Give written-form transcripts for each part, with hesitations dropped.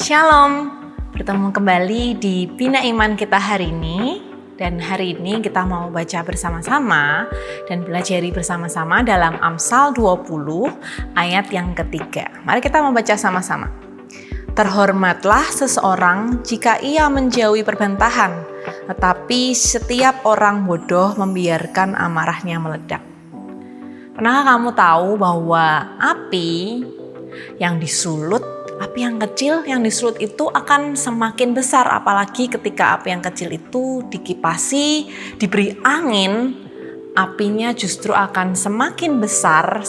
Shalom, bertemu kembali di Bina Iman kita hari ini. Dan hari ini kita mau baca bersama-sama dan belajari bersama-sama dalam Amsal 20 ayat yang ketiga. Mari kita membaca sama-sama. Terhormatlah seseorang jika ia menjauhi perbantahan, tetapi setiap orang bodoh membiarkan amarahnya meledak. Pernahkah kamu tahu bahwa api yang yang kecil yang disulut itu akan semakin besar, apalagi ketika api yang kecil itu dikipasi, diberi angin, apinya justru akan semakin besar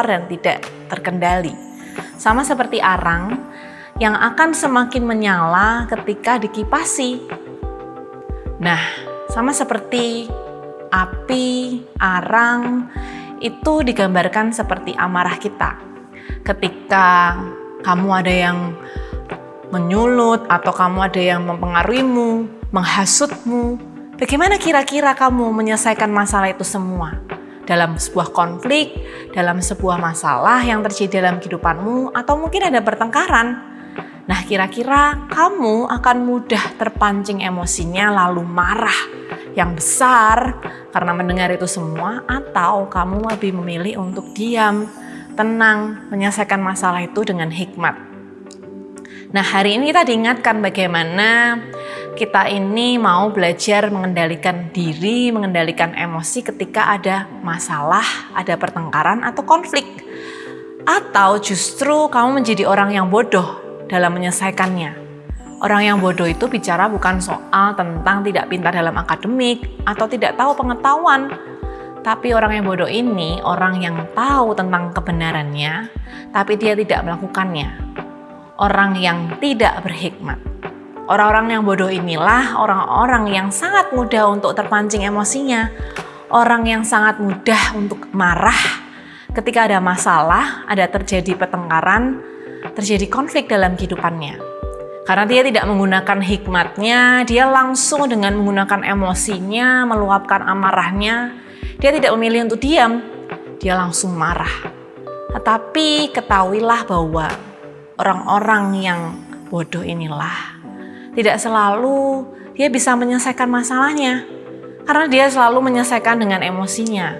dan tidak terkendali. Sama seperti arang yang akan semakin menyala ketika dikipasi. Nah, sama seperti api, arang, itu digambarkan seperti amarah kita. Ketika kamu ada yang menyulut atau kamu ada yang mempengaruhimu, menghasutmu, bagaimana kira-kira kamu menyelesaikan masalah itu semua? Dalam sebuah konflik, dalam sebuah masalah yang terjadi dalam kehidupanmu, atau mungkin ada pertengkaran. Nah, kira-kira kamu akan mudah terpancing emosinya lalu marah yang besar karena mendengar itu semua, atau kamu lebih memilih untuk diam, tenang, menyelesaikan masalah itu dengan hikmat. Nah, hari ini kita diingatkan bagaimana kita ini mau belajar mengendalikan diri, mengendalikan emosi ketika ada masalah, ada pertengkaran atau konflik. Atau justru kamu menjadi orang yang bodoh dalam menyelesaikannya. Orang yang bodoh itu bicara bukan soal tentang tidak pintar dalam akademik atau tidak tahu pengetahuan. Tapi orang yang bodoh ini orang yang tahu tentang kebenarannya, tapi dia tidak melakukannya. Orang yang tidak berhikmat. Orang-orang yang bodoh inilah orang-orang yang sangat mudah untuk terpancing emosinya. Orang yang sangat mudah untuk marah ketika ada masalah, ada terjadi pertengkaran, terjadi konflik dalam kehidupannya. Karena dia tidak menggunakan hikmatnya, dia langsung dengan menggunakan emosinya, meluapkan amarahnya. Dia tidak memilih untuk diam, dia langsung marah. Tetapi ketahuilah bahwa orang-orang yang bodoh inilah tidak selalu dia bisa menyelesaikan masalahnya. Karena dia selalu menyelesaikan dengan emosinya.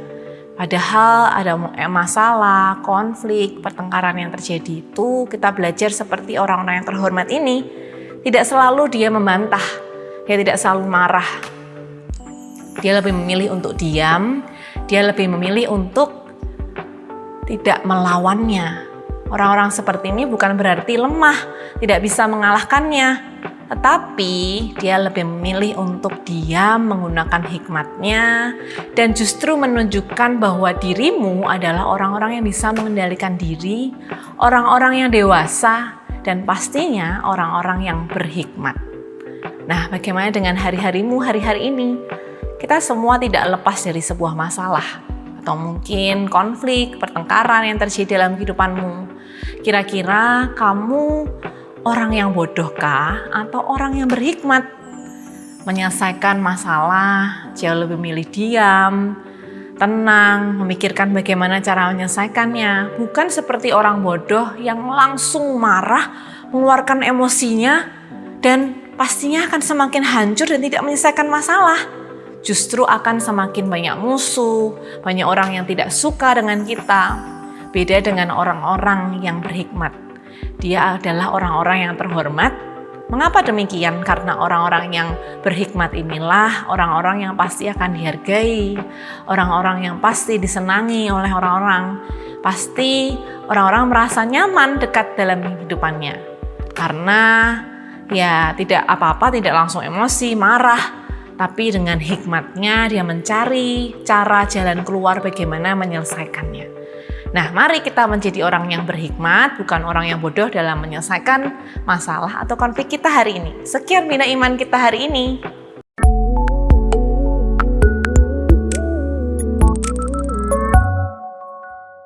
Padahal ada masalah, konflik, pertengkaran yang terjadi itu kita belajar seperti orang-orang yang terhormat ini. Tidak selalu dia membantah, dia tidak selalu marah. Dia lebih memilih untuk diam, dia lebih memilih untuk tidak melawannya. Orang-orang seperti ini bukan berarti lemah, tidak bisa mengalahkannya. Tetapi dia lebih memilih untuk diam, menggunakan hikmatnya, dan justru menunjukkan bahwa dirimu adalah orang-orang yang bisa mengendalikan diri, orang-orang yang dewasa, dan pastinya orang-orang yang berhikmat. Nah, bagaimana dengan hari-harimu hari-hari ini? Kita semua tidak lepas dari sebuah masalah atau mungkin konflik, pertengkaran yang terjadi dalam kehidupanmu. Kira-kira kamu orang yang bodohkah atau orang yang berhikmat? Menyelesaikan masalah jauh lebih milih diam, tenang, memikirkan bagaimana cara menyelesaikannya. Bukan seperti orang bodoh yang langsung marah, mengeluarkan emosinya, dan pastinya akan semakin hancur dan tidak menyelesaikan masalah. Justru akan semakin banyak musuh, banyak orang yang tidak suka dengan kita. Beda dengan orang-orang yang berhikmat. Dia adalah orang-orang yang terhormat. Mengapa demikian? Karena orang-orang yang berhikmat inilah orang-orang yang pasti akan dihargai, orang-orang yang pasti disenangi oleh orang-orang. Pasti orang-orang merasa nyaman dekat dalam kehidupannya. Karena ya tidak apa-apa, tidak langsung emosi, marah. Tapi dengan hikmatnya dia mencari cara jalan keluar bagaimana menyelesaikannya. Nah, mari kita menjadi orang yang berhikmat, bukan orang yang bodoh dalam menyelesaikan masalah atau konflik kita hari ini. Sekian Bina Iman kita hari ini.